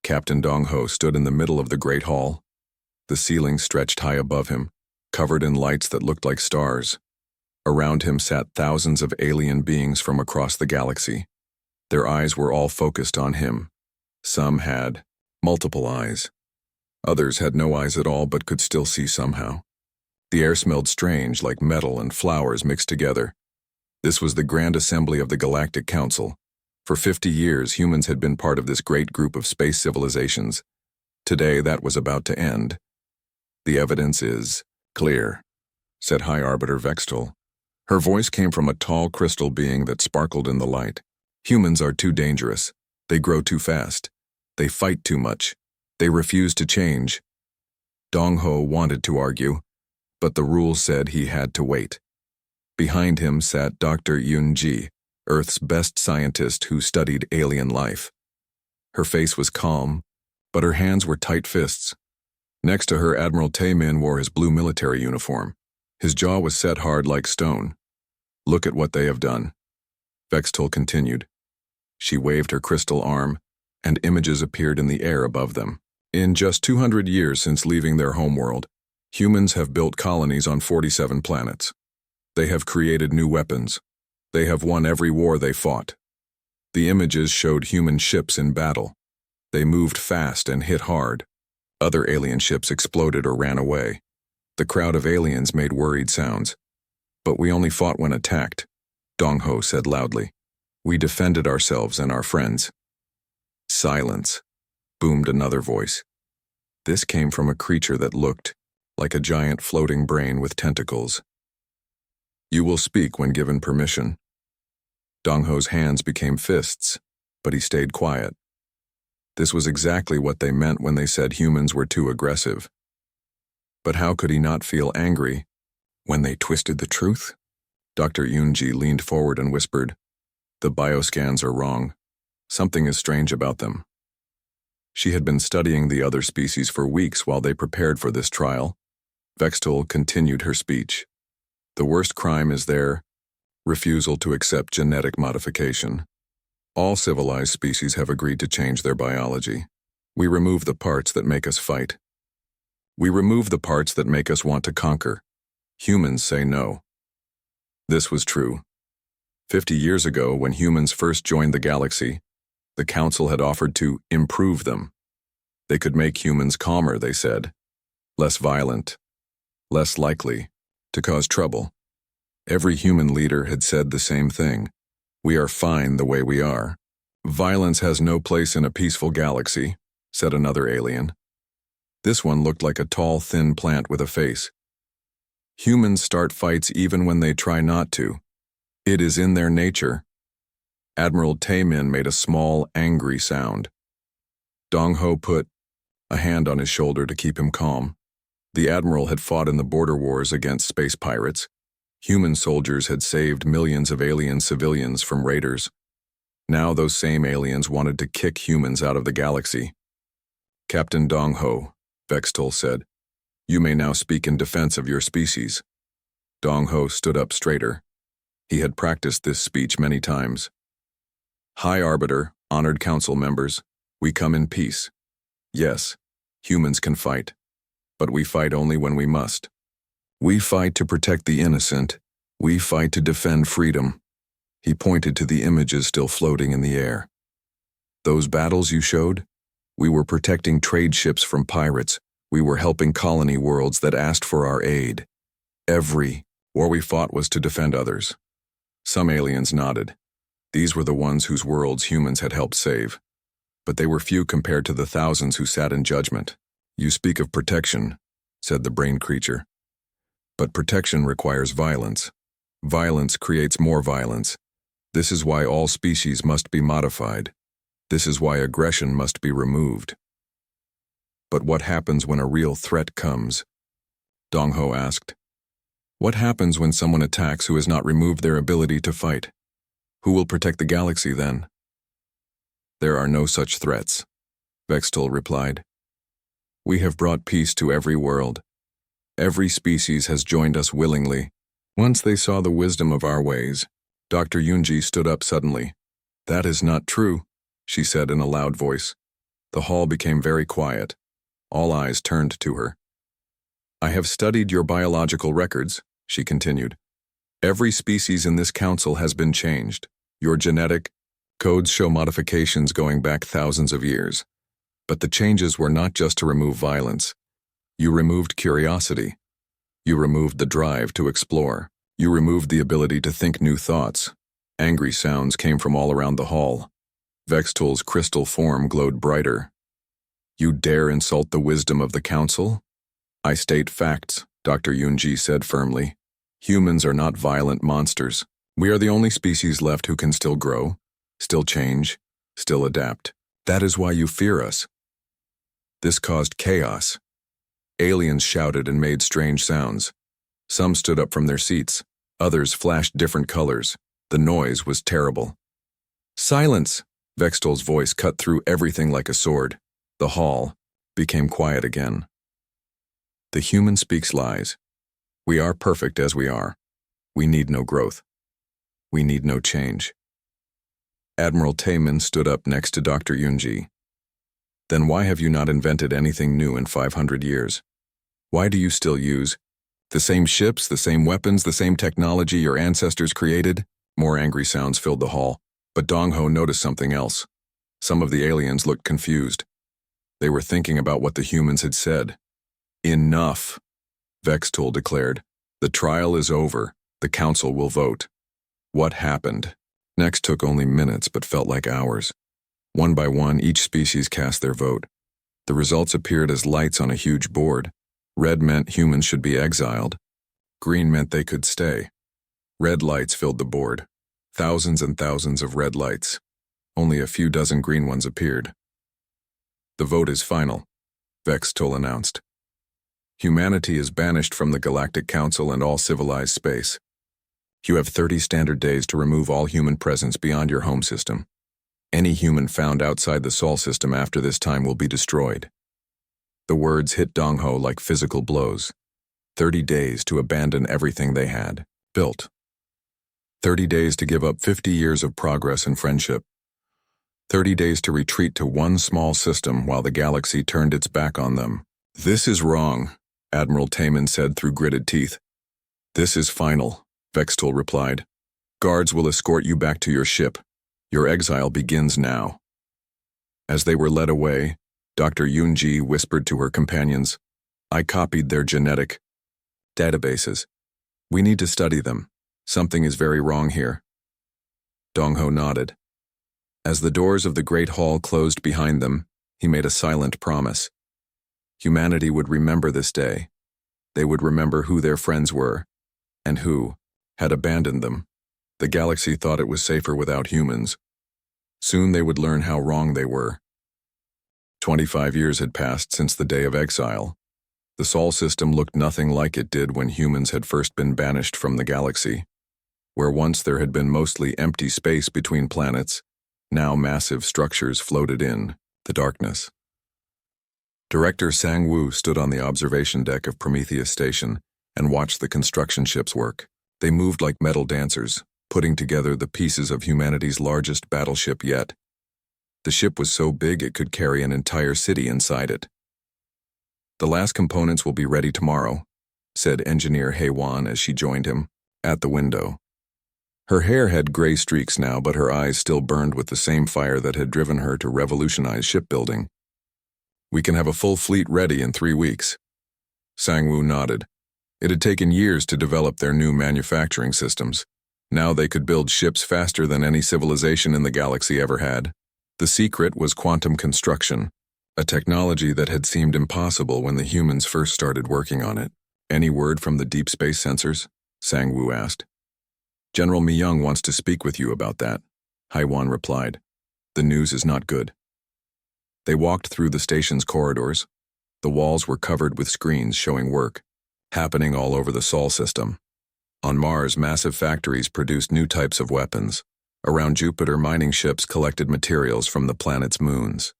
Captain Dong Ho stood in the middle of the great hall. The ceiling stretched high above him, covered in lights that looked like stars. Around him sat thousands of alien beings from across the galaxy. Their eyes were all focused on him. Some had multiple eyes. Others had no eyes at all but could still see somehow. The air smelled strange, like metal and flowers mixed together. This was the Grand Assembly of the Galactic Council. For 50 years, humans had been part of this great group of space civilizations. Today, that was about to end. The evidence is clear, said High Arbiter Vextol. Her voice came from a tall crystal being that sparkled in the light. Humans are too dangerous. They grow too fast. They fight too much. They refuse to change. Dong Ho wanted to argue, but the rules said he had to wait. Behind him sat Dr. Yun Ji, Earth's best scientist who studied alien life. Her face was calm, but her hands were tight fists. Next to her, Admiral Tae-min wore his blue military uniform. His jaw was set hard like stone. Look at what they have done. Vextol continued. She waved her crystal arm, and images appeared in the air above them. In just 200 years since leaving their homeworld, humans have built colonies on 47 planets. They have created new weapons. They have won every war they fought. The images showed human ships in battle. They moved fast and hit hard. Other alien ships exploded or ran away. The crowd of aliens made worried sounds. But we only fought when attacked, Dong Ho said loudly. We defended ourselves and our friends. Silence, boomed another voice. This came from a creature that looked like a giant floating brain with tentacles. You will speak when given permission. Dong Ho's hands became fists, but he stayed quiet. This was exactly what they meant when they said humans were too aggressive. But how could he not feel angry when they twisted the truth? Dr. Yunji leaned forward and whispered, The bioscans are wrong. Something is strange about them. She had been studying the other species for weeks while they prepared for this trial. Vextol continued her speech. The worst crime is their refusal to accept genetic modification. All civilized species have agreed to change their biology. We remove the parts that make us fight. We remove the parts that make us want to conquer. Humans say no. This was true. 50 years ago, when humans first joined the galaxy, the Council had offered to improve them. They could make humans calmer, they said, less violent, less likely to cause trouble. Every human leader had said the same thing. We are fine the way we are. Violence has no place in a peaceful galaxy, said another alien. This one looked like a tall, thin plant with a face. Humans start fights even when they try not to. It is in their nature. Admiral Tae-min made a small, angry sound. Dong Ho put a hand on his shoulder to keep him calm. The admiral had fought in the border wars against space pirates. Human soldiers had saved millions of alien civilians from raiders. Now those same aliens wanted to kick humans out of the galaxy. Captain Dong Ho, Vextol said, you may now speak in defense of your species. Dong Ho stood up straighter. He had practiced this speech many times. High Arbiter, honored council members, we come in peace. Yes, humans can fight, but we fight only when we must. We fight to protect the innocent. We fight to defend freedom. He pointed to the images still floating in the air. Those battles you showed? We were protecting trade ships from pirates. We were helping colony worlds that asked for our aid. Every war we fought was to defend others. Some aliens nodded. These were the ones whose worlds humans had helped save. But they were few compared to the thousands who sat in judgment. You speak of protection, said the brain creature. But protection requires violence. Violence creates more violence. This is why all species must be modified. This is why aggression must be removed. But what happens when a real threat comes? Dong Ho asked. What happens when someone attacks who has not removed their ability to fight? Who will protect the galaxy then? There are no such threats, Vextol replied. We have brought peace to every world. Every species has joined us willingly. Once they saw the wisdom of our ways, Dr. Yunji stood up suddenly. That is not true, she said in a loud voice. The hall became very quiet. All eyes turned to her. "I have studied your biological records," she continued. "Every species in this council has been changed. Your genetic codes show modifications going back thousands of years. But the changes were not just to remove violence. You removed curiosity. You removed the drive to explore. You removed the ability to think new thoughts." Angry sounds came from all around the hall. Vextol's crystal form glowed brighter. "You dare insult the wisdom of the council?" "I state facts," Dr. Yunji said firmly. "Humans are not violent monsters. We are the only species left who can still grow, still change, still adapt. That is why you fear us." This caused chaos. Aliens shouted and made strange sounds. Some stood up from their seats. Others flashed different colors. The noise was terrible. "Silence!" Vextol's voice cut through everything like a sword. The hall became quiet again. "The human speaks lies. We are perfect as we are. We need no growth. We need no change." Admiral Taemin stood up next to Dr. Yunji. "Then why have you not invented anything new in 500 years? Why do you still use the same ships, the same weapons, the same technology your ancestors created?" More angry sounds filled the hall, but Dongho noticed something else. Some of the aliens looked confused. They were thinking about what the humans had said. "Enough," Vextol declared. "The trial is over. The council will vote." What happened next took only minutes but felt like hours. One by one, each species cast their vote. The results appeared as lights on a huge board. Red meant humans should be exiled. Green meant they could stay. Red lights filled the board. Thousands and thousands of red lights. Only a few dozen green ones appeared. "The vote is final," Vextol announced. "Humanity is banished from the Galactic Council and all civilized space. You have 30 standard days to remove all human presence beyond your home system. Any human found outside the Sol system after this time will be destroyed." The words hit Dongho like physical blows. 30 days to abandon everything they had built. 30 days to give up 50 years of progress and friendship. 30 days to retreat to one small system while the galaxy turned its back on them. "This is wrong," Admiral Taemin said through gritted teeth. "This is final," Vextol replied. "Guards will escort you back to your ship. Your exile begins now." As they were led away, Dr. Yunji whispered to her companions, "I copied their genetic databases. We need to study them. Something is very wrong here." Dongho nodded. As the doors of the Great Hall closed behind them, he made a silent promise. Humanity would remember this day. They would remember who their friends were, and who had abandoned them. The galaxy thought it was safer without humans. Soon they would learn how wrong they were. 25 years had passed since the day of exile. The Sol system looked nothing like it did when humans had first been banished from the galaxy. Where once there had been mostly empty space between planets, now massive structures floated in the darkness. Director Sang-woo stood on the observation deck of Prometheus Station and watched the construction ships work. They moved like metal dancers, putting together the pieces of humanity's largest battleship yet. The ship was so big it could carry an entire city inside it. "The last components will be ready tomorrow," said Engineer Hae-won as she joined him at the window. Her hair had gray streaks now, but her eyes still burned with the same fire that had driven her to revolutionize shipbuilding. "We can have a full fleet ready in 3 weeks." Sang-woo nodded. It had taken years to develop their new manufacturing systems. Now they could build ships faster than any civilization in the galaxy ever had. The secret was quantum construction, a technology that had seemed impossible when the humans first started working on it. "Any word from the deep space sensors?" Sang-woo asked. "General Mi-young wants to speak with you about that," Hae-won replied. "The news is not good." They walked through the station's corridors. The walls were covered with screens showing work happening all over the Sol system. On Mars, massive factories produced new types of weapons. Around Jupiter, mining ships collected materials from the planet's moons.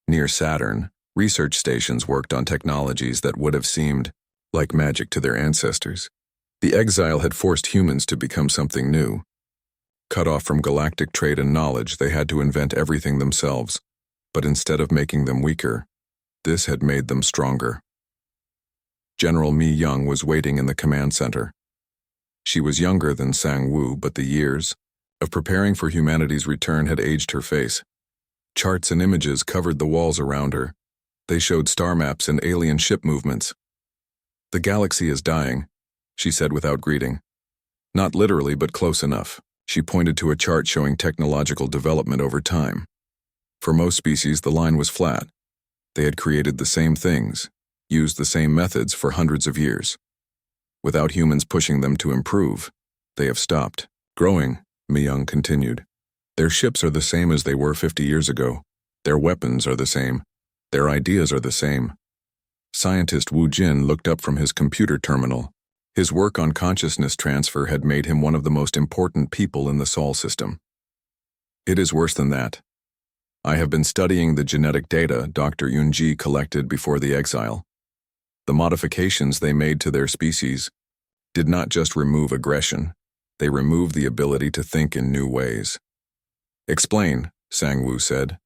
Near Saturn, research stations worked on technologies that would have seemed like magic to their ancestors. The exile had forced humans to become something new. Cut off from galactic trade and knowledge, they had to invent everything themselves. But instead of making them weaker, this had made them stronger. General Mi Young was waiting in the command center. She was younger than Sang-woo, but the years of preparing for humanity's return had aged her face. Charts and images covered the walls around her. They showed star maps and alien ship movements. "The galaxy is dying," she said without greeting. Not literally, but close enough. She pointed to a chart showing technological development over time. For most species, the line was flat. They had created the same things, used the same methods for hundreds of years. Without humans pushing them to improve, they have stopped growing, Mi-young continued. Their ships are the same as they were 50 years ago. Their weapons are the same. Their ideas are the same. Scientist Wu Jin looked up from his computer terminal. His work on consciousness transfer had made him one of the most important people in the Sol system. "It is worse than that. I have been studying the genetic data Dr. Yunji collected before the exile. The modifications they made to their species did not just remove aggression, they removed the ability to think in new ways." "Explain," Sang-woo said.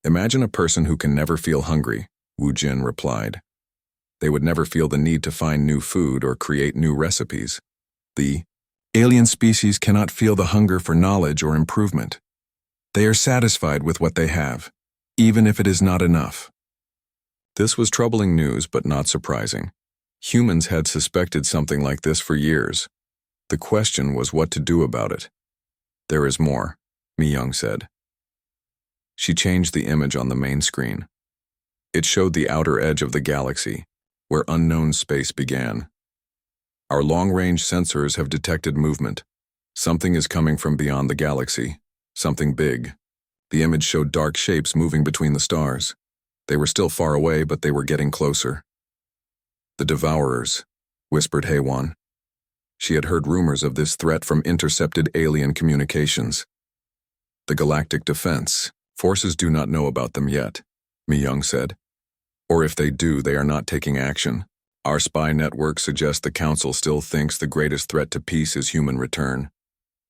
"Imagine a person who can never feel hungry," Wu Jin replied. "They would never feel the need to find new food or create new recipes. The alien species cannot feel the hunger for knowledge or improvement. They are satisfied with what they have, even if it is not enough." This was troubling news, but not surprising. Humans had suspected something like this for years. The question was what to do about it. "There is more," Mi-young said. She changed the image on the main screen. It showed the outer edge of the galaxy, where unknown space began. "Our long-range sensors have detected movement. Something is coming from beyond the galaxy, something big." The image showed dark shapes moving between the stars. They were still far away, but they were getting closer. "The Devourers," whispered Haewon. She had heard rumors of this threat from intercepted alien communications. "The Galactic Defense Forces do not know about them yet," Mi-young said. "Or if they do, they are not taking action. Our spy network suggests the Council still thinks the greatest threat to peace is human return."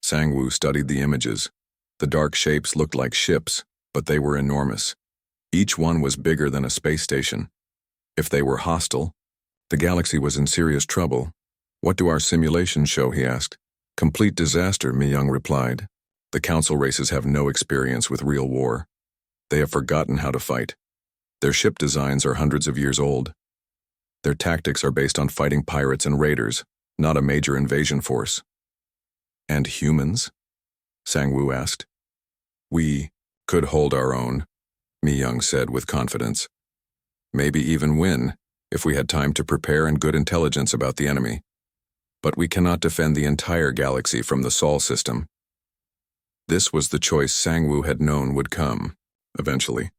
Sang-woo studied the images. The dark shapes looked like ships, but they were enormous. Each one was bigger than a space station. If they were hostile, the galaxy was in serious trouble. "What do our simulations show?" he asked. "Complete disaster," Mi-young replied. "The Council races have no experience with real war. They have forgotten how to fight. Their ship designs are hundreds of years old. Their tactics are based on fighting pirates and raiders, not a major invasion force." "And humans?" Sang-woo asked. "We could hold our own," Mi-young said with confidence. "Maybe even win, if we had time to prepare and good intelligence about the enemy. But we cannot defend the entire galaxy from the Sol system." This was the choice Sang-woo had known would come, eventually.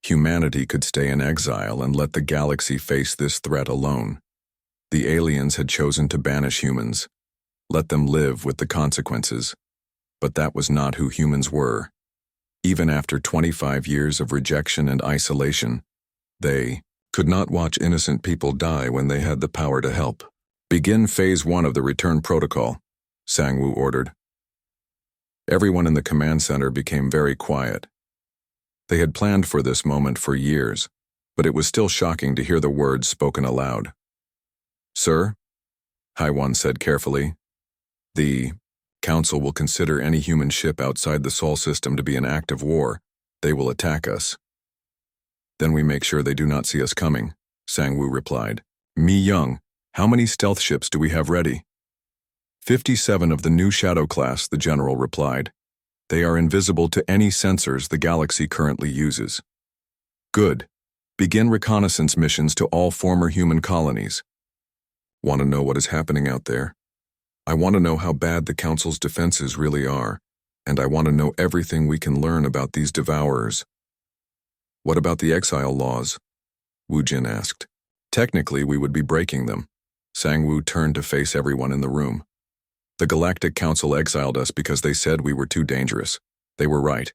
Humanity could stay in exile and let the galaxy face this threat alone. The aliens had chosen to banish humans, let them live with the consequences. But that was not who humans were. Even after 25 years of rejection and isolation, they could not watch innocent people die when they had the power to help. "Begin Phase 1 of the return protocol," Sang-woo ordered. Everyone in the command center became very quiet. They had planned for this moment for years, but it was still shocking to hear the words spoken aloud. "Sir," Haewon said carefully, "the Council will consider any human ship outside the Sol system to be an act of war. They will attack us." "Then we make sure they do not see us coming," Sang-woo replied. "Mi-young, how many stealth ships do we have ready?" 57 of the new Shadow class, the general replied. "They are invisible to any sensors the galaxy currently uses." "Good. Begin reconnaissance missions to all former human colonies." "Want to know what is happening out there? I want to know how bad the Council's defenses really are, and I want to know everything we can learn about these Devourers." "What about the exile laws?" Wu Jin asked. "Technically, we would be breaking them." Sang-woo turned to face everyone in the room. "The Galactic Council exiled us because they said we were too dangerous. They were right.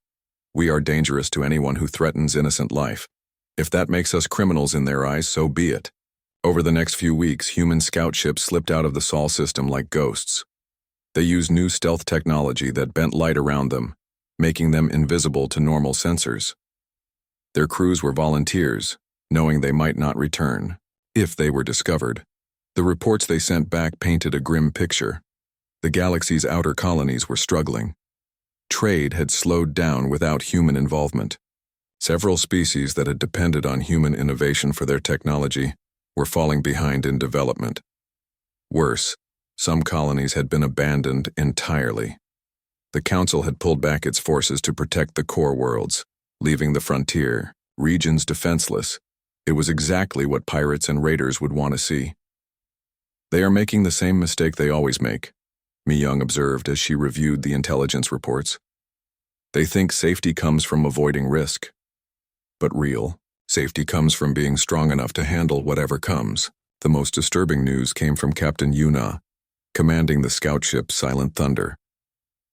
We are dangerous to anyone who threatens innocent life. If that makes us criminals in their eyes, so be it." Over the next few weeks, human scout ships slipped out of the Sol system like ghosts. They used new stealth technology that bent light around them, making them invisible to normal sensors. Their crews were volunteers, knowing they might not return, if they were discovered. The reports they sent back painted a grim picture. The galaxy's outer colonies were struggling. Trade had slowed down without human involvement. Several species that had depended on human innovation for their technology were falling behind in development. Worse, some colonies had been abandoned entirely. The Council had pulled back its forces to protect the core worlds, leaving the frontier regions defenseless. It was exactly what pirates and raiders would want to see. They are making the same mistake they always make, Mi-Young observed as she reviewed the intelligence reports. They think safety comes from avoiding risk. But real safety comes from being strong enough to handle whatever comes. The most disturbing news came from Captain Yuna, commanding the scout ship Silent Thunder.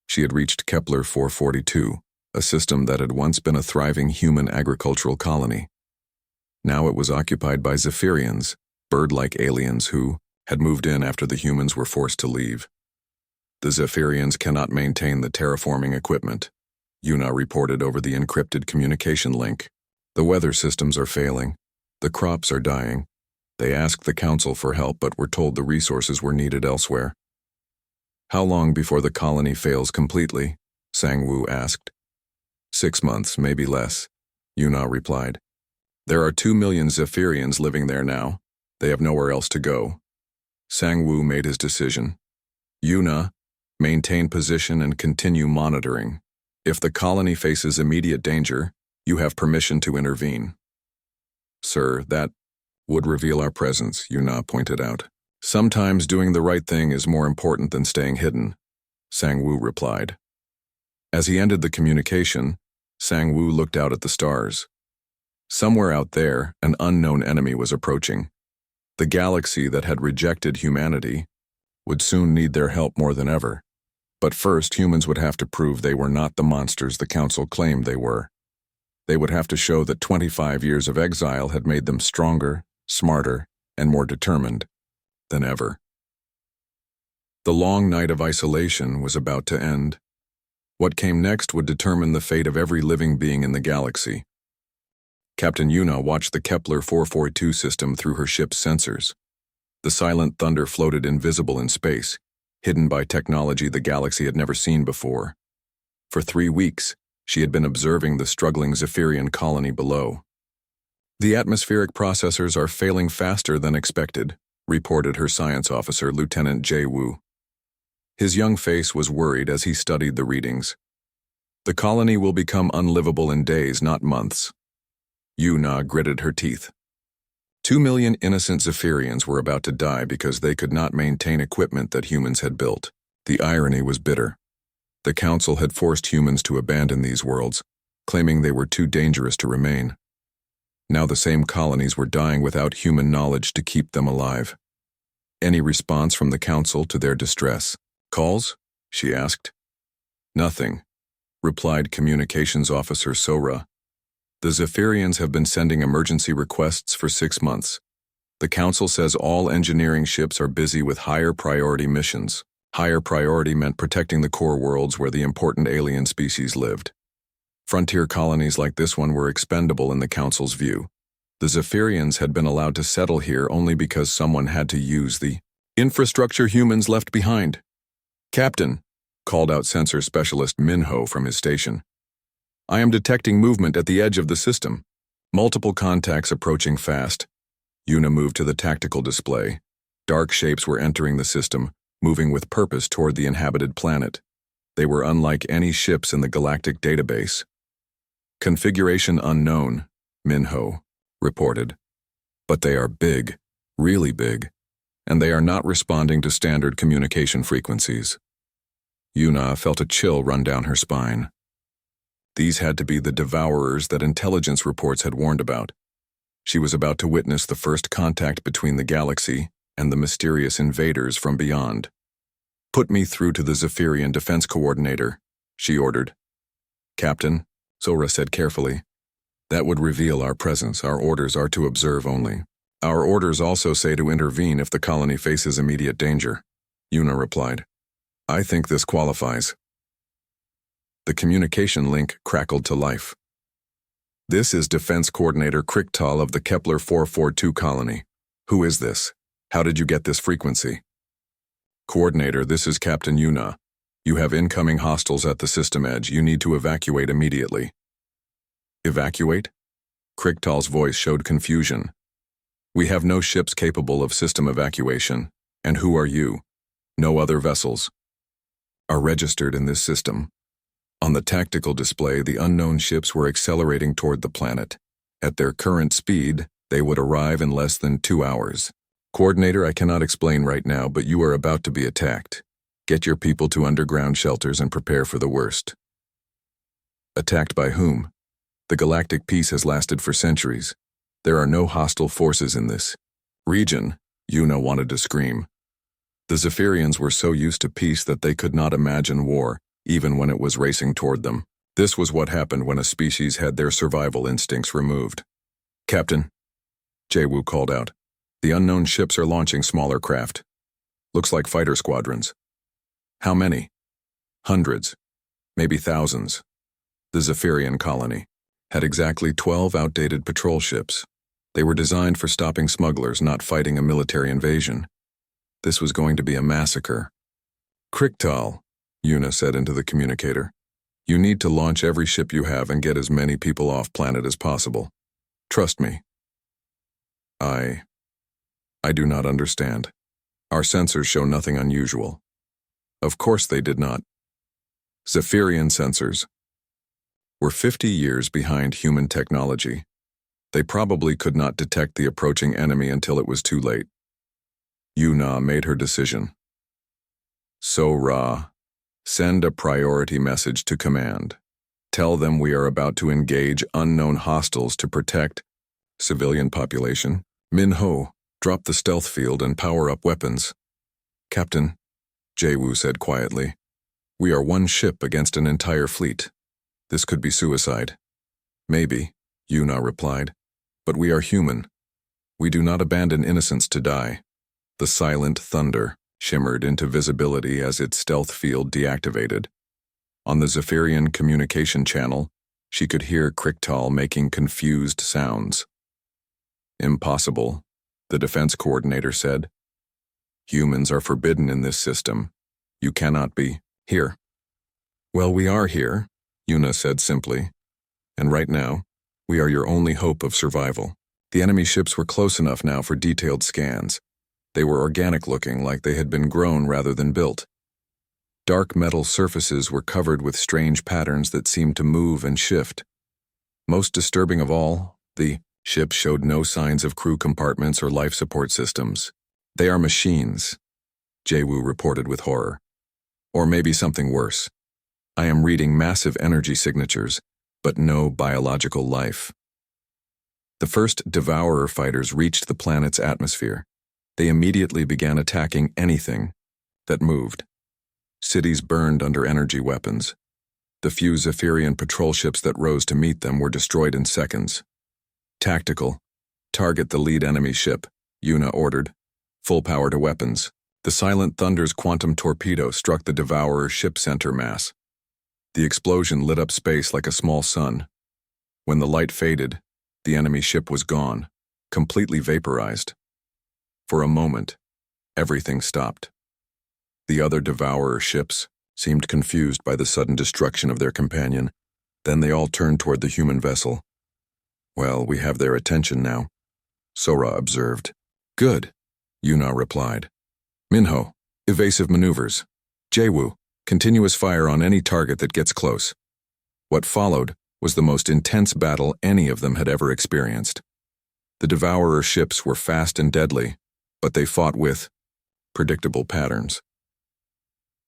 She had reached Kepler 442, a system that had once been a thriving human agricultural colony. Now it was occupied by Zephyrians, bird-like aliens who had moved in after the humans were forced to leave. The Zephyrians cannot maintain the terraforming equipment, Yuna reported over the encrypted communication link. The weather systems are failing. The crops are dying. They asked the Council for help but were told the resources were needed elsewhere. How long before the colony fails completely? Sang-Woo asked. 6 months, maybe less, Yuna replied. There are 2 million Zephyrians living there now. They have nowhere else to go. Sang-Woo made his decision. Yuna, maintain position and continue monitoring. If the colony faces immediate danger, you have permission to intervene. Sir, that would reveal our presence, Yuna pointed out. Sometimes doing the right thing is more important than staying hidden, Sang-Woo replied. As he ended the communication, Sang-Woo looked out at the stars. Somewhere out there, an unknown enemy was approaching. The galaxy that had rejected humanity would soon need their help more than ever. But first, humans would have to prove they were not the monsters the Council claimed they were. They would have to show that 25 years of exile had made them stronger, smarter, and more determined than ever. The long night of isolation was about to end. What came next would determine the fate of every living being in the galaxy. Captain Yuna watched the Kepler 442 system through her ship's sensors. The Silent Thunder floated invisible in space, hidden by technology the galaxy had never seen before. For 3 weeks, she had been observing the struggling Zephyrian colony below. The atmospheric processors are failing faster than expected, reported her science officer, Lieutenant Jae-woo. His young face was worried as he studied the readings. The colony will become unlivable in days, not months. Yuna gritted her teeth. 2 million innocent Zephyrians were about to die because they could not maintain equipment that humans had built. The irony was bitter. The Council had forced humans to abandon these worlds, claiming they were too dangerous to remain. Now the same colonies were dying without human knowledge to keep them alive. Any response from the Council to their distress? Calls? She asked. Nothing, replied Communications Officer Sora. The Zephyrians have been sending emergency requests for 6 months. The Council says all engineering ships are busy with higher priority missions. Higher priority meant protecting the core worlds where the important alien species lived. Frontier colonies like this one were expendable in the Council's view. The Zephyrians had been allowed to settle here only because someone had to use the infrastructure humans left behind. Captain, called out sensor specialist Minho from his station. I am detecting movement at the edge of the system. Multiple contacts approaching fast. Yuna moved to the tactical display. Dark shapes were entering the system, moving with purpose toward the inhabited planet. They were unlike any ships in the Galactic database. Configuration unknown, Minho reported. But they are big, really big, and they are not responding to standard communication frequencies. Yuna felt a chill run down her spine. These had to be the devourers that intelligence reports had warned about. She was about to witness the first contact between the galaxy and the mysterious invaders from beyond. Put me through to the Zephyrian Defense Coordinator, she ordered. Captain, Sora said carefully. That would reveal our presence. Our orders are to observe only. Our orders also say to intervene if the colony faces immediate danger, Yuna replied. I think this qualifies. The communication link crackled to life. This is Defense Coordinator Krichtal of the Kepler 442 colony. Who is this? How did you get this frequency? Coordinator, this is Captain Yuna. You have incoming hostiles at the system edge. You need to evacuate immediately. Evacuate? Krichtal's voice showed confusion. We have no ships capable of system evacuation. And who are you? No other vessels are registered in this system. On the tactical display, the unknown ships were accelerating toward the planet. At their current speed, they would arrive in less than 2 hours. Coordinator, I cannot explain right now, but you are about to be attacked. Get your people to underground shelters and prepare for the worst. Attacked by whom? The galactic peace has lasted for centuries. There are no hostile forces in this region. Yuna wanted to scream. The Zephyrians were so used to peace that they could not imagine war, even when it was racing toward them. This was what happened when a species had their survival instincts removed. Captain, Jae-woo called out. The unknown ships are launching smaller craft. Looks like fighter squadrons. How many? Hundreds, maybe thousands. The Zephyrian colony had exactly 12 outdated patrol ships. They were designed for stopping smugglers, not fighting a military invasion. This was going to be a massacre. Krichtal, Yuna said into the communicator. You need to launch every ship you have and get as many people off planet as possible. Trust me. I do not understand. Our sensors show nothing unusual. Of course they did not. Zephyrian sensors were 50 years behind human technology. They probably could not detect the approaching enemy until it was too late. Yuna made her decision. So Ra, send a priority message to command. Tell them we are about to engage unknown hostiles to protect civilian population. Min-ho, drop the stealth field and power up weapons. Captain, Jae-woo said quietly, we are one ship against an entire fleet. This could be suicide. Maybe, Yuna replied, but we are human. We do not abandon innocents to die. The silent thunder shimmered into visibility as its stealth field deactivated. On the Zephyrian communication channel, she could hear Krichtal making confused sounds. Impossible, the defense coordinator said. Humans are forbidden in this system. You cannot be here. Well, we are here, Yuna said simply. And right now, we are your only hope of survival. The enemy ships were close enough now for detailed scans. They were organic-looking, like they had been grown rather than built. Dark metal surfaces were covered with strange patterns that seemed to move and shift. Most disturbing of all, the ship showed no signs of crew compartments or life support systems. They are machines, Jae-woo reported with horror. Or maybe something worse. I am reading massive energy signatures, but no biological life. The first Devourer fighters reached the planet's atmosphere. They immediately began attacking anything that moved. Cities burned under energy weapons. The few Zephyrian patrol ships that rose to meet them were destroyed in seconds. Tactical. Target the lead enemy ship, Yuna ordered. Full power to weapons. The Silent Thunder's quantum torpedo struck the Devourer's ship center mass. The explosion lit up space like a small sun. When the light faded, the enemy ship was gone, completely vaporized. For a moment, everything stopped. The other Devourer ships seemed confused by the sudden destruction of their companion. Then they all turned toward the human vessel. Well, we have their attention now, Sora observed. Good, Yuna replied. Minho, evasive maneuvers. Jae-woo, continuous fire on any target that gets close. What followed was the most intense battle any of them had ever experienced. The Devourer ships were fast and deadly, but they fought with predictable patterns.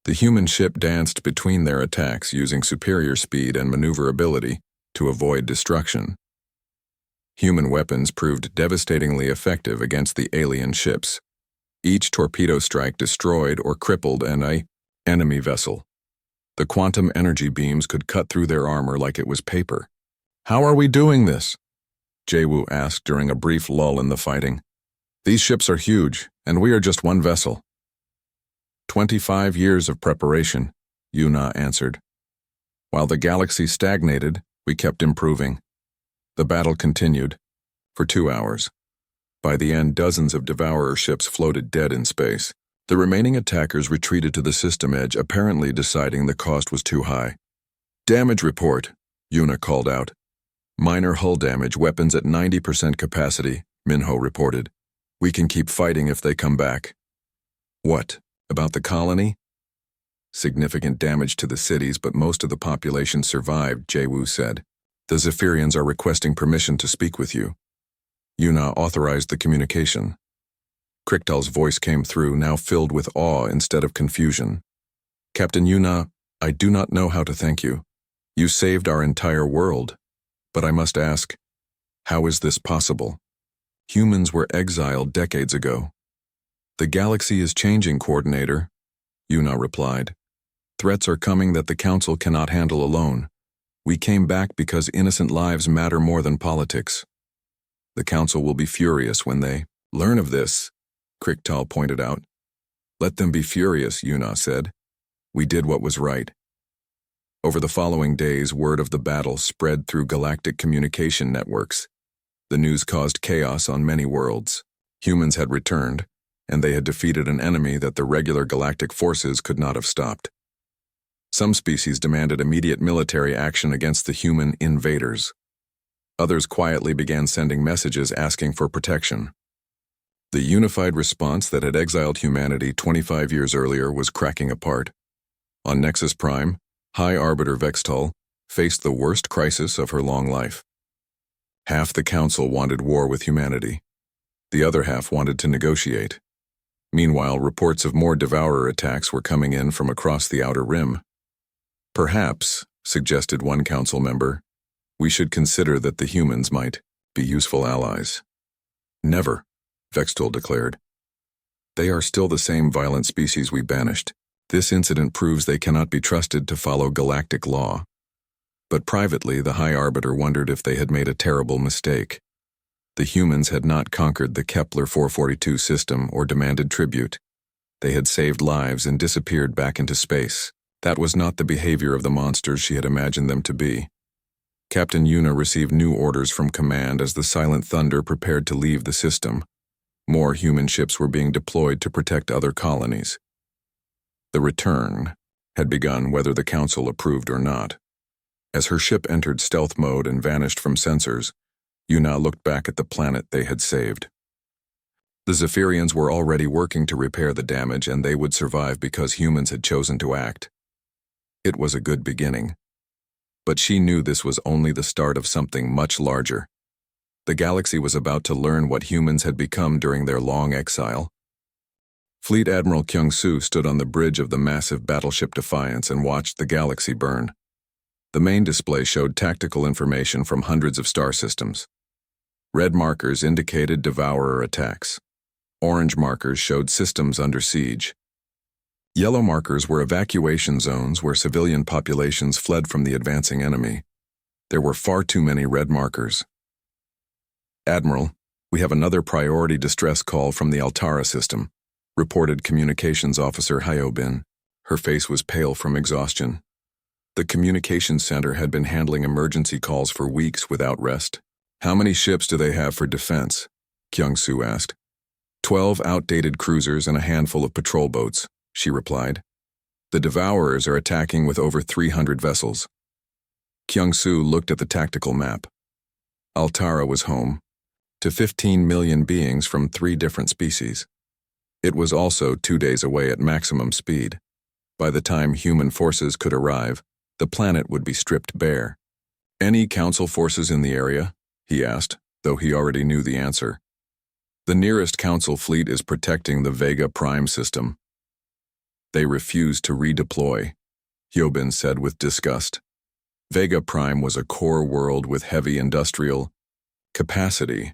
The human ship danced between their attacks using superior speed and maneuverability to avoid destruction. Human weapons proved devastatingly effective against the alien ships. Each torpedo strike destroyed or crippled an enemy vessel. The quantum energy beams could cut through their armor like it was paper. How are we doing this? Jae-woo asked during a brief lull in the fighting. These ships are huge, and we are just one vessel. 25 years of preparation, Yuna answered. While the galaxy stagnated, we kept improving. The battle continued for 2 hours. By the end, dozens of Devourer ships floated dead in space. The remaining attackers retreated to the system edge, apparently deciding the cost was too high. Damage report, Yuna called out. Minor hull damage, weapons at 90% capacity, Minho reported. We can keep fighting if they come back. What? About the colony? Significant damage to the cities, but most of the population survived, Jae-woo said. The Zephyrians are requesting permission to speak with you. Yuna authorized the communication. Krichtal's voice came through, now filled with awe instead of confusion. Captain Yuna, I do not know how to thank you. You saved our entire world. But I must ask, how is this possible? Humans were exiled decades ago. The galaxy is changing, Coordinator, Yuna replied. Threats are coming that the Council cannot handle alone. We came back because innocent lives matter more than politics. The Council will be furious when they learn of this, Krichtal pointed out. Let them be furious, Yuna said. We did what was right. Over the following days, word of the battle spread through galactic communication networks. The news caused chaos on many worlds. Humans had returned, and they had defeated an enemy that the regular galactic forces could not have stopped. Some species demanded immediate military action against the human invaders. Others quietly began sending messages asking for protection. The unified response that had exiled humanity 25 years earlier was cracking apart. On Nexus Prime, High Arbiter Vextal faced the worst crisis of her long life. Half the Council wanted war with humanity. The other half wanted to negotiate. Meanwhile, reports of more Devourer attacks were coming in from across the Outer Rim. Perhaps, suggested one council member, we should consider that the humans might be useful allies. Never, Vextal declared. They are still the same violent species we banished. This incident proves they cannot be trusted to follow galactic law. But privately, the High Arbiter wondered if they had made a terrible mistake. The humans had not conquered the Kepler 442 system or demanded tribute. They had saved lives and disappeared back into space. That was not the behavior of the monsters she had imagined them to be. Captain Yuna received new orders from command as the Silent Thunder prepared to leave the system. More human ships were being deployed to protect other colonies. The return had begun whether the Council approved or not. As her ship entered stealth mode and vanished from sensors, Yuna looked back at the planet they had saved. The Zephyrians were already working to repair the damage, and they would survive because humans had chosen to act. It was a good beginning. But she knew this was only the start of something much larger. The galaxy was about to learn what humans had become during their long exile. Fleet Admiral Kyung-soo stood on the bridge of the massive battleship Defiance and watched the galaxy burn. The main display showed tactical information from hundreds of star systems. Red markers indicated Devourer attacks. Orange markers showed systems under siege. Yellow markers were evacuation zones where civilian populations fled from the advancing enemy. There were far too many red markers. Admiral, we have another priority distress call from the Altara system, reported Communications Officer Hyobin. Her face was pale from exhaustion. The communications center had been handling emergency calls for weeks without rest. How many ships do they have for defense? Kyung-soo asked. 12 outdated cruisers and a handful of patrol boats, she replied. The Devourers are attacking with over 300 vessels. Kyung-soo looked at the tactical map. Altara was home to 15 million beings from 3 different species. It was also 2 days away at maximum speed. By the time human forces could arrive, the planet would be stripped bare. Any Council forces in the area? He asked, though he already knew the answer. The nearest Council fleet is protecting the Vega Prime system. They refused to redeploy, Hyobin said with disgust. Vega Prime was a core world with heavy industrial capacity.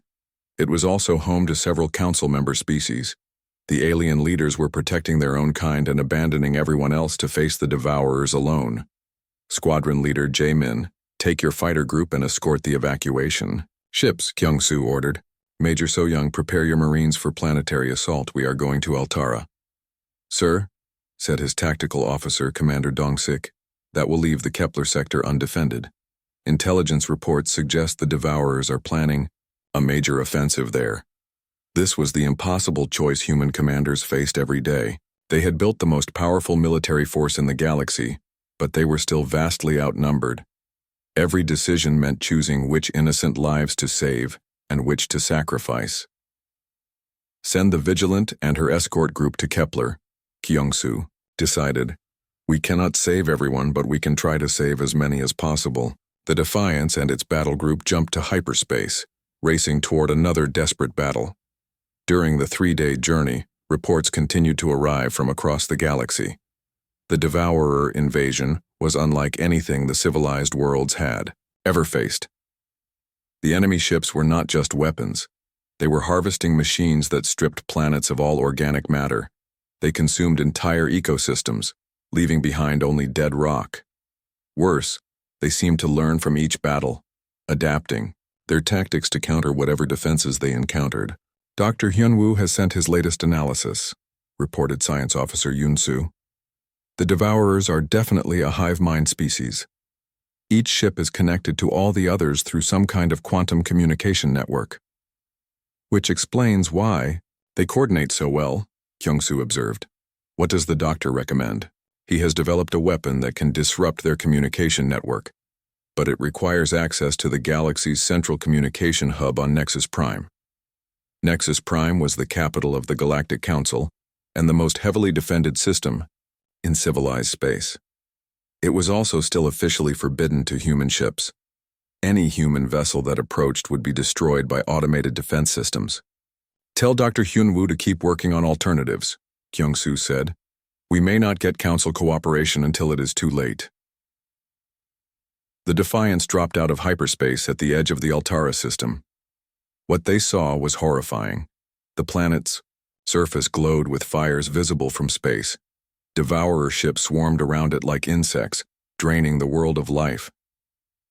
It was also home to several Council member species. The alien leaders were protecting their own kind and abandoning everyone else to face the Devourers alone. Squadron Leader Jae-min, take your fighter group and escort the evacuation. Ships, Kyung-soo ordered. Major So-young, prepare your Marines for planetary assault. We are going to Altara. Sir, said his tactical officer, Commander Dong-sik, that will leave the Kepler sector undefended. Intelligence reports suggest the Devourers are planning a major offensive there. This was the impossible choice human commanders faced every day. They had built the most powerful military force in the galaxy, but they were still vastly outnumbered. Every decision meant choosing which innocent lives to save and which to sacrifice. Send the Vigilant and her escort group to Kepler, Kyung-soo decided. We cannot save everyone, but we can try to save as many as possible. The Defiance and its battle group jumped to hyperspace, racing toward another desperate battle. During the 3-day journey, reports continued to arrive from across the galaxy. The Devourer invasion was unlike anything the civilized worlds had ever faced. The enemy ships were not just weapons. They were harvesting machines that stripped planets of all organic matter. They consumed entire ecosystems, leaving behind only dead rock. Worse, they seemed to learn from each battle, adapting their tactics to counter whatever defenses they encountered. Dr. Hyunwoo has sent his latest analysis, reported Science Officer Yoon-soo. The Devourers are definitely a hive mind species. Each ship is connected to all the others through some kind of quantum communication network. Which explains why they coordinate so well, Kyung-soo observed. What does the doctor recommend? He has developed a weapon that can disrupt their communication network, but it requires access to the galaxy's central communication hub on Nexus Prime. Nexus Prime was the capital of the Galactic Council and the most heavily defended system in civilized space. It was also still officially forbidden to human ships. Any human vessel that approached would be destroyed by automated defense systems. Tell Dr. Hyunwoo to keep working on alternatives, Kyung-soo said. We may not get Council cooperation until it is too late. The Defiance dropped out of hyperspace at the edge of the Altara system. What they saw was horrifying. The planet's surface glowed with fires visible from space. Devourer ships swarmed around it like insects, draining the world of life.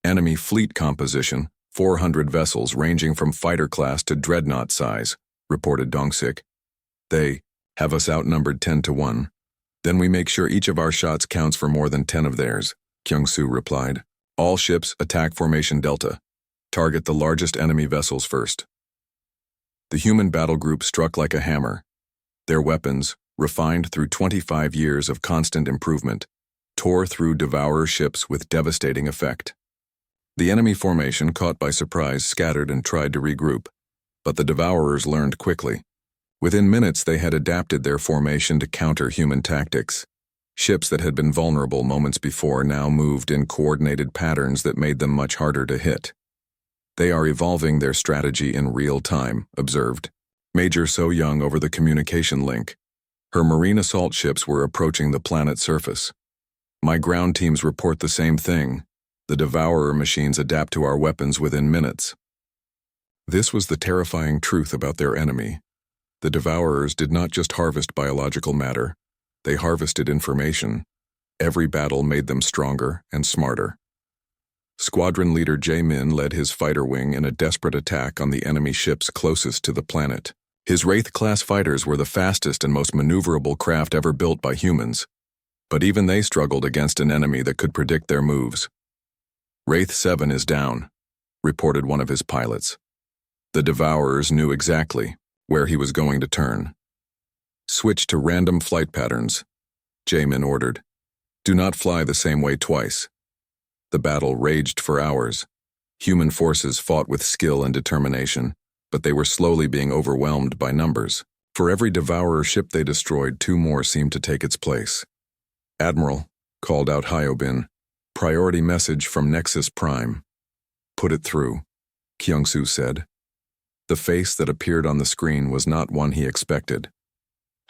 Enemy fleet composition, 400 vessels ranging from fighter class to dreadnought size, reported Dong-sik. They have us outnumbered 10-1. Then we make sure each of our shots counts for more than 10 of theirs, Kyung-soo replied. All ships attack Formation Delta. Target the largest enemy vessels first. The human battle group struck like a hammer. Their weapons, refined through 25 years of constant improvement, tore through Devourer ships with devastating effect. The enemy formation, caught by surprise, scattered and tried to regroup, but the Devourers learned quickly. Within minutes, they had adapted their formation to counter human tactics. Ships that had been vulnerable moments before now moved in coordinated patterns that made them much harder to hit. They are evolving their strategy in real time, observed Major So Young over the communication link. Her marine assault ships were approaching the planet's surface. My ground teams report the same thing. The Devourer machines adapt to our weapons within minutes. This was the terrifying truth about their enemy. The Devourers did not just harvest biological matter. They harvested information. Every battle made them stronger and smarter. Squadron leader Jae-min led his fighter wing in a desperate attack on the enemy ships closest to the planet. His Wraith-class fighters were the fastest and most maneuverable craft ever built by humans, but even they struggled against an enemy that could predict their moves. Wraith 7 is down, reported one of his pilots. The Devourers knew exactly where he was going to turn. Switch to random flight patterns, Jae-min ordered. Do not fly the same way twice. The battle raged for hours. Human forces fought with skill and determination, but they were slowly being overwhelmed by numbers. For every Devourer ship they destroyed, 2 more seemed to take its place. Admiral, called out Hyobin, priority message from Nexus Prime. Put it through, Kyung-soo said. The face that appeared on the screen was not one he expected.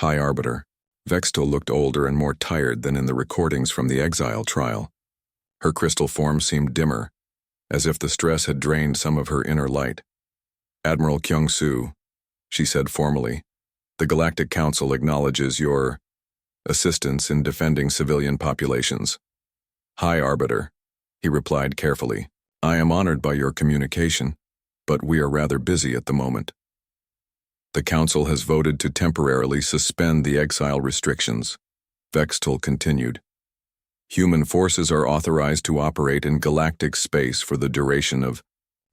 High Arbiter. Vextal looked older and more tired than in the recordings from the exile trial. Her crystal form seemed dimmer, as if the stress had drained some of her inner light. Admiral Kyung-soo, she said formally, the Galactic Council acknowledges your assistance in defending civilian populations. High Arbiter, he replied carefully. I am honored by your communication, but we are rather busy at the moment. The Council has voted to temporarily suspend the exile restrictions, Vextal continued. Human forces are authorized to operate in galactic space for the duration of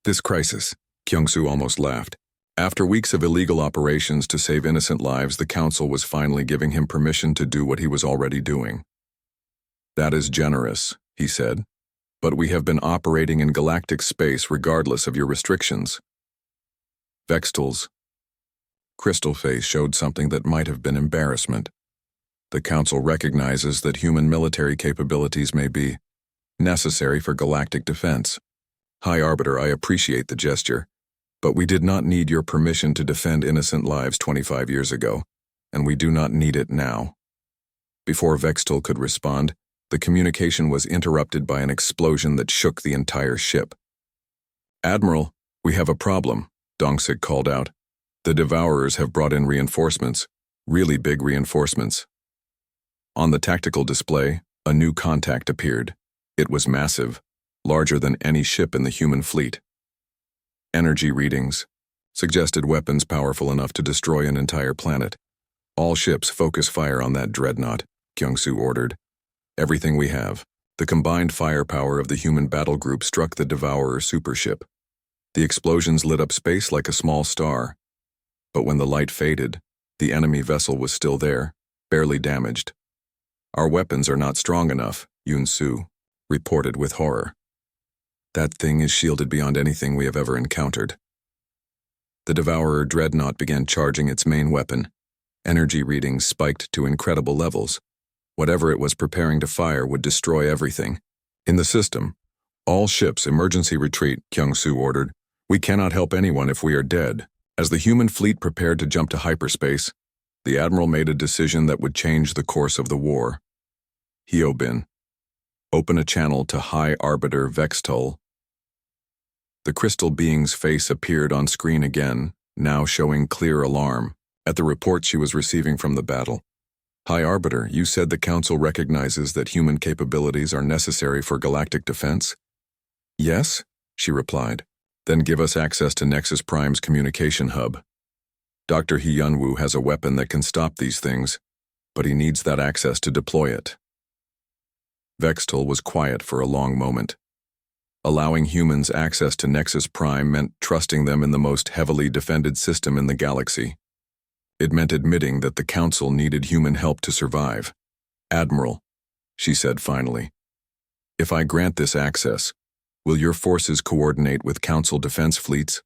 this crisis. Kyung-soo almost laughed. After weeks of illegal operations to save innocent lives, the Council was finally giving him permission to do what he was already doing. That is generous, he said, but we have been operating in galactic space regardless of your restrictions. Vextel's crystal face showed something that might have been embarrassment. The Council recognizes that human military capabilities may be necessary for galactic defense. High Arbiter, I appreciate the gesture, but we did not need your permission to defend innocent lives 25 years ago, and we do not need it now. Before Vextel could respond, the communication was interrupted by an explosion that shook the entire ship. Admiral, we have a problem, Dong-sik called out. The Devourers have brought in reinforcements, really big reinforcements. On the tactical display, a new contact appeared. It was massive, larger than any ship in the human fleet. Energy readings suggested weapons powerful enough to destroy an entire planet. All ships focus fire on that dreadnought, Kyung-soo ordered. Everything we have. The combined firepower of the human battle group struck the Devourer supership. The explosions lit up space like a small star. But when the light faded, the enemy vessel was still there, barely damaged. Our weapons are not strong enough, Yoon-soo reported with horror. That thing is shielded beyond anything we have ever encountered. The Devourer dreadnought began charging its main weapon. Energy readings spiked to incredible levels. Whatever it was preparing to fire would destroy everything. In the system, all ships emergency retreat, Kyung-soo ordered. We cannot help anyone if we are dead. As the human fleet prepared to jump to hyperspace, the Admiral made a decision that would change the course of the war. Hyobin, open a channel to High Arbiter Vextel. The crystal being's face appeared on screen again, now showing clear alarm at the reports she was receiving from the battle. High Arbiter, you said the Council recognizes that human capabilities are necessary for galactic defense? Yes, she replied. Then give us access to Nexus Prime's communication hub. Dr. Hyunwoo has a weapon that can stop these things, but he needs that access to deploy it. Vextel was quiet for a long moment. Allowing humans access to Nexus Prime meant trusting them in the most heavily defended system in the galaxy. It meant admitting that the Council needed human help to survive. Admiral, she said finally, if I grant this access, will your forces coordinate with Council defense fleets?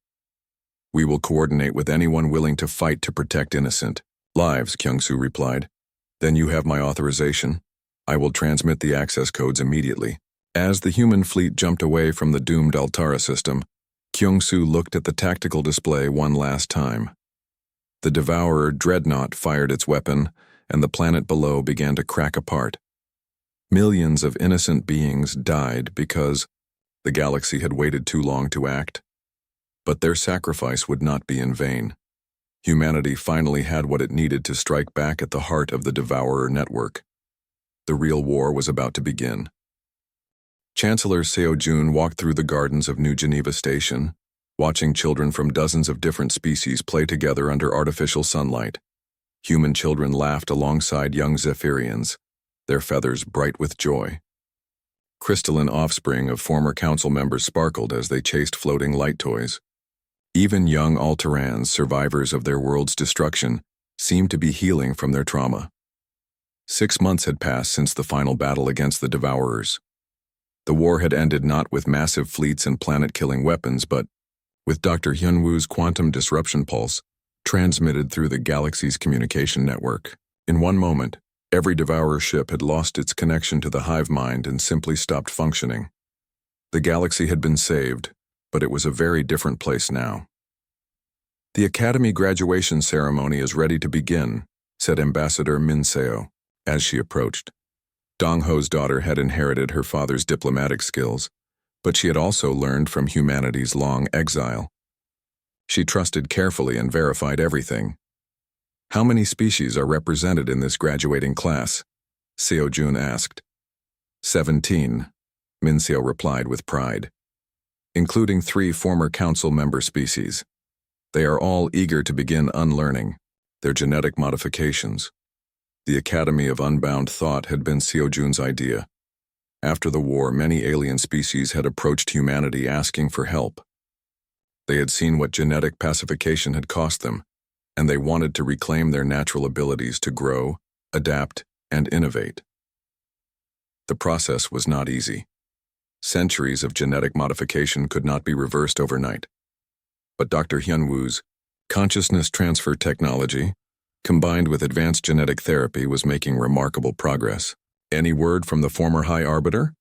We will coordinate with anyone willing to fight to protect innocent lives, Kyung-soo replied. Then you have my authorization. I will transmit the access codes immediately. As the human fleet jumped away from the doomed Altara system, Kyung-soo looked at the tactical display one last time. The Devourer dreadnought fired its weapon, and the planet below began to crack apart. Millions of innocent beings died because the galaxy had waited too long to act. But their sacrifice would not be in vain. Humanity finally had what it needed to strike back at the heart of the Devourer network. The real war was about to begin. Chancellor Seo-jun walked through the gardens of New Geneva Station, watching children from dozens of different species play together under artificial sunlight. Human children laughed alongside young Zephyrians, their feathers bright with joy. Crystalline offspring of former council members sparkled as they chased floating light toys. Even young Alterans, survivors of their world's destruction, seemed to be healing from their trauma. 6 months had passed since the final battle against the Devourers. The war had ended not with massive fleets and planet-killing weapons, but with Dr. Hyunwoo's quantum disruption pulse transmitted through the galaxy's communication network. In one moment, every Devourer ship had lost its connection to the hive mind and simply stopped functioning. The galaxy had been saved, but it was a very different place now. The Academy graduation ceremony is ready to begin, said Ambassador Min Seo, as she approached. Dong-ho's daughter had inherited her father's diplomatic skills, but she had also learned from humanity's long exile. She trusted carefully and verified everything. How many species are represented in this graduating class? Seo-jun asked. 17, Min Seo replied with pride, including 3 former council member species. They are all eager to begin unlearning their genetic modifications. The Academy of Unbound Thought had been Seo-jun's idea, After the war, many alien species had approached humanity asking for help. They had seen what genetic pacification had cost them, and they wanted to reclaim their natural abilities to grow, adapt, and innovate. The process was not easy. Centuries of genetic modification could not be reversed overnight. But Dr. Hyunwoo's consciousness transfer technology, combined with advanced genetic therapy, was making remarkable progress. Any word from the former High Arbiter?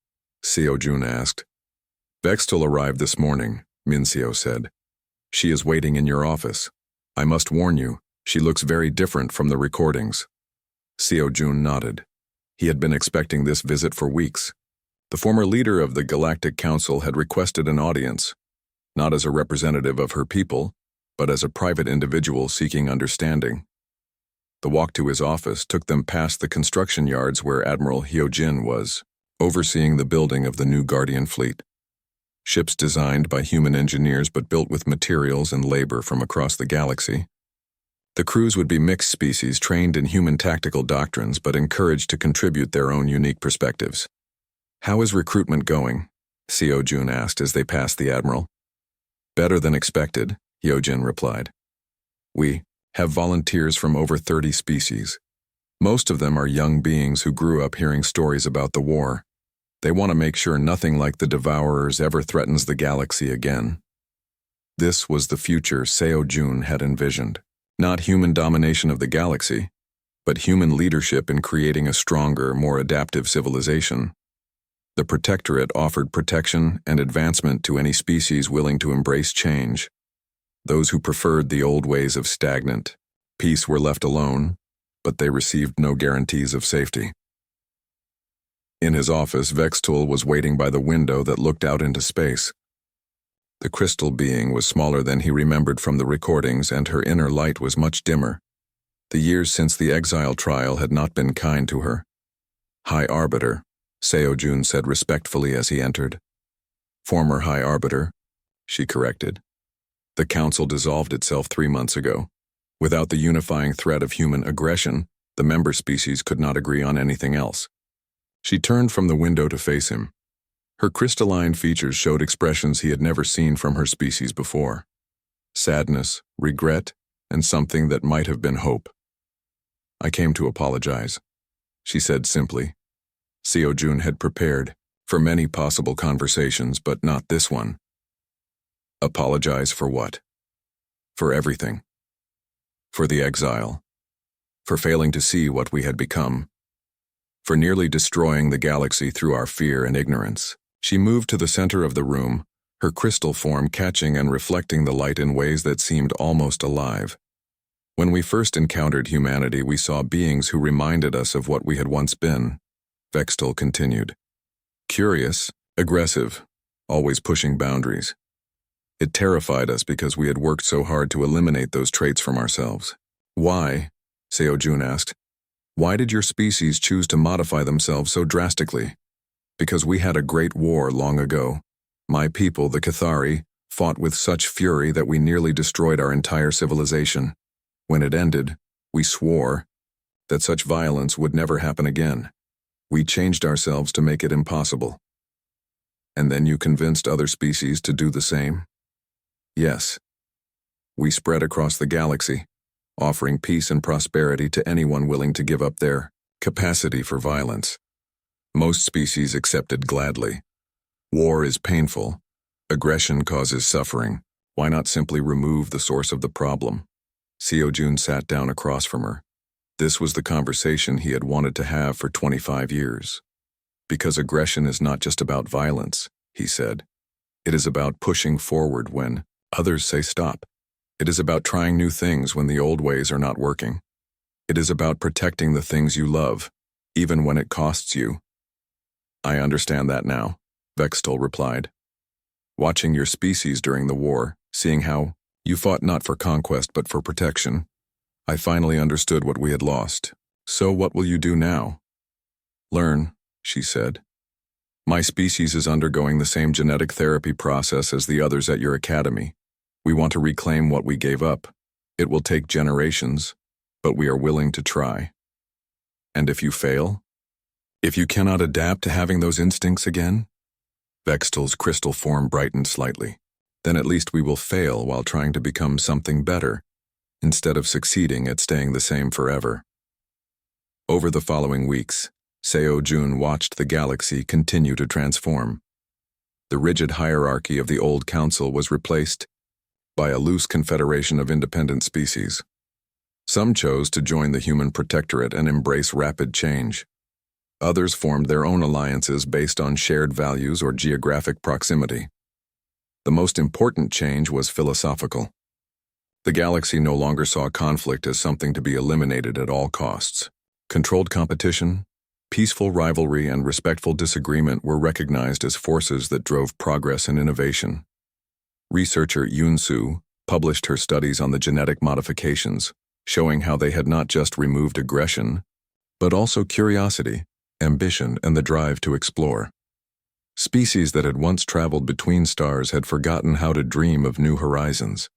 Seo-jun asked. Vextal arrived this morning, Min-seo said. She is waiting in your office. I must warn you, she looks very different from the recordings. Seo-jun nodded. He had been expecting this visit for weeks. The former leader of the Galactic Council had requested an audience, not as a representative of her people, but as a private individual seeking understanding. The walk to his office took them past the construction yards where Admiral Hyojin was, overseeing the building of the new Guardian fleet. Ships designed by human engineers but built with materials and labor from across the galaxy. The crews would be mixed species trained in human tactical doctrines but encouraged to contribute their own unique perspectives. How is recruitment going? Seo-jun asked as they passed the Admiral. Better than expected, Hyojin replied. We have volunteers from over 30 species. Most of them are young beings who grew up hearing stories about the war. They want to make sure nothing like the Devourers ever threatens the galaxy again. This was the future Seo-jun had envisioned. Not human domination of the galaxy, but human leadership in creating a stronger, more adaptive civilization. The Protectorate offered protection and advancement to any species willing to embrace change. Those who preferred the old ways of stagnant peace were left alone, but they received no guarantees of safety. In his office, Vextul was waiting by the window that looked out into space. The crystal being was smaller than he remembered from the recordings, and her inner light was much dimmer. The years since the exile trial had not been kind to her. High Arbiter, Seo-jun said respectfully as he entered. Former High Arbiter, she corrected. The council dissolved itself 3 months ago. Without the unifying threat of human aggression, the member species could not agree on anything else. She turned from the window to face him. Her crystalline features showed expressions he had never seen from her species before. Sadness, regret, and something that might have been hope. I came to apologize, she said simply. Seo-jun had prepared for many possible conversations, but not this one. Apologize for what? For everything. For the exile. For failing to see what we had become. For nearly destroying the galaxy through our fear and ignorance. She moved to the center of the room, her crystal form catching and reflecting the light in ways that seemed almost alive. When we first encountered humanity, we saw beings who reminded us of what we had once been, Vextul continued. Curious, aggressive, always pushing boundaries. It terrified us because we had worked so hard to eliminate those traits from ourselves. Why? Seo-jun asked. Why did your species choose to modify themselves so drastically? Because we had a great war long ago. My people, the Cathari, fought with such fury that we nearly destroyed our entire civilization. When it ended, we swore that such violence would never happen again. We changed ourselves to make it impossible. And then you convinced other species to do the same? Yes. We spread across the galaxy, offering peace and prosperity to anyone willing to give up their capacity for violence. Most species accepted gladly. War is painful. Aggression causes suffering. Why not simply remove the source of the problem? Seo-jun sat down across from her. This was the conversation he had wanted to have for 25 years. Because aggression is not just about violence, he said. It is about pushing forward when others say stop. It is about trying new things when the old ways are not working. It is about protecting the things you love, even when it costs you. I understand that now, Vextul replied. Watching your species during the war, seeing how you fought not for conquest but for protection, I finally understood what we had lost. So what will you do now? Learn, she said. My species is undergoing the same genetic therapy process as the others at your academy. We want to reclaim what we gave up. It will take generations, but we are willing to try. And if you fail? If you cannot adapt to having those instincts again, Vextel's crystal form brightened slightly. Then at least we will fail while trying to become something better, instead of succeeding at staying the same forever. Over the following weeks, Seo Jun watched the galaxy continue to transform. The rigid hierarchy of the old council was replaced by a loose confederation of independent species. Some chose to join the human protectorate and embrace rapid change. Others formed their own alliances based on shared values or geographic proximity. The most important change was philosophical. The galaxy no longer saw conflict as something to be eliminated at all costs. Controlled competition, peaceful rivalry, and respectful disagreement were recognized as forces that drove progress and innovation. Researcher Yoon Soo published her studies on the genetic modifications, showing how they had not just removed aggression, but also curiosity, ambition, and the drive to explore. Species that had once traveled between stars had forgotten how to dream of new horizons.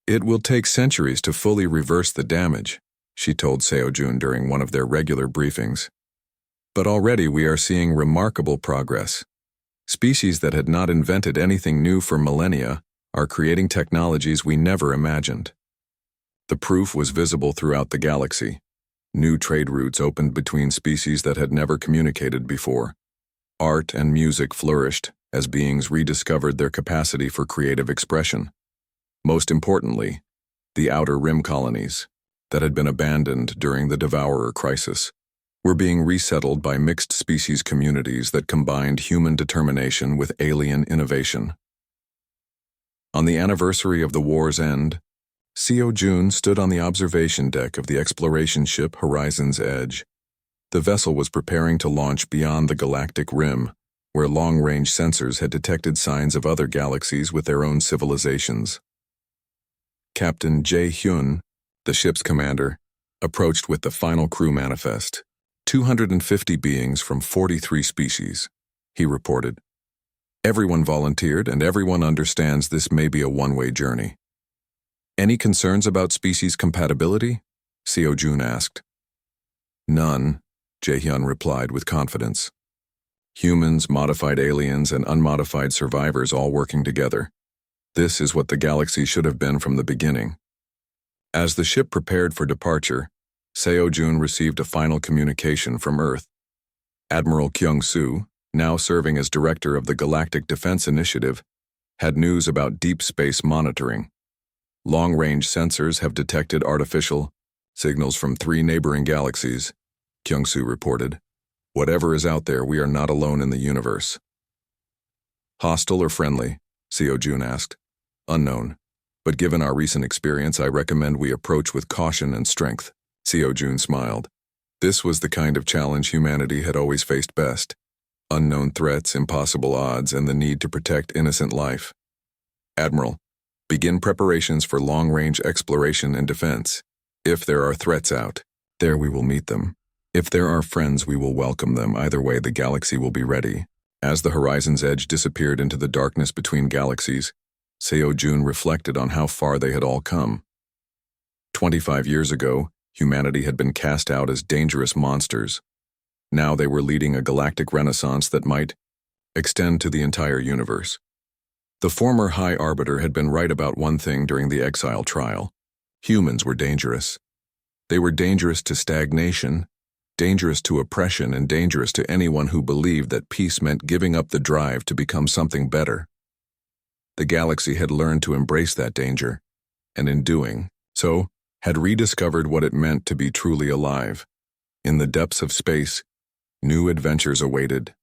It will take centuries to fully reverse the damage, she told Seo Jun during one of their regular briefings. But already we are seeing remarkable progress. Species that had not invented anything new for millennia are creating technologies we never imagined. The proof was visible throughout the galaxy. New trade routes opened between species that had never communicated before. Art and music flourished as beings rediscovered their capacity for creative expression. Most importantly, the Outer Rim colonies, that had been abandoned during the Devourer crisis, were being resettled by mixed-species communities that combined human determination with alien innovation. On the anniversary of the war's end, Seo Jun stood on the observation deck of the exploration ship Horizon's Edge. The vessel was preparing to launch beyond the Galactic Rim, where long-range sensors had detected signs of other galaxies with their own civilizations. Captain Jae Hyun, the ship's commander, approached with the final crew manifest. 250 beings from 43 species, he reported. Everyone volunteered and everyone understands this may be a one-way journey. Any concerns about species compatibility? Seo Jun asked. None, Jae-hyun replied with confidence. Humans, modified aliens, and unmodified survivors all working together. This is what the galaxy should have been from the beginning. As the ship prepared for departure, Seo Jun received a final communication from Earth. Admiral Kyung-soo, now serving as director of the Galactic Defense Initiative, had news about deep space monitoring. Long-range sensors have detected artificial signals from 3 neighboring galaxies, Kyung-soo reported. Whatever is out there, we are not alone in the universe. Hostile or friendly? Seo Jun asked. Unknown. But given our recent experience, I recommend we approach with caution and strength. Seo Jun smiled. This was the kind of challenge humanity had always faced best. Unknown threats, impossible odds, and the need to protect innocent life. Admiral, begin preparations for long-range exploration and defense. If there are threats out there, we will meet them. If there are friends, we will welcome them. Either way, the galaxy will be ready. As the Horizon's Edge disappeared into the darkness between galaxies, Seo Jun reflected on how far they had all come. 25 years ago, humanity had been cast out as dangerous monsters. Now they were leading a galactic renaissance that might extend to the entire universe. The former High Arbiter had been right about one thing during the exile trial. Humans were dangerous. They were dangerous to stagnation, dangerous to oppression, and dangerous to anyone who believed that peace meant giving up the drive to become something better. The galaxy had learned to embrace that danger, and in doing so, had rediscovered what it meant to be truly alive. In the depths of space, new adventures awaited.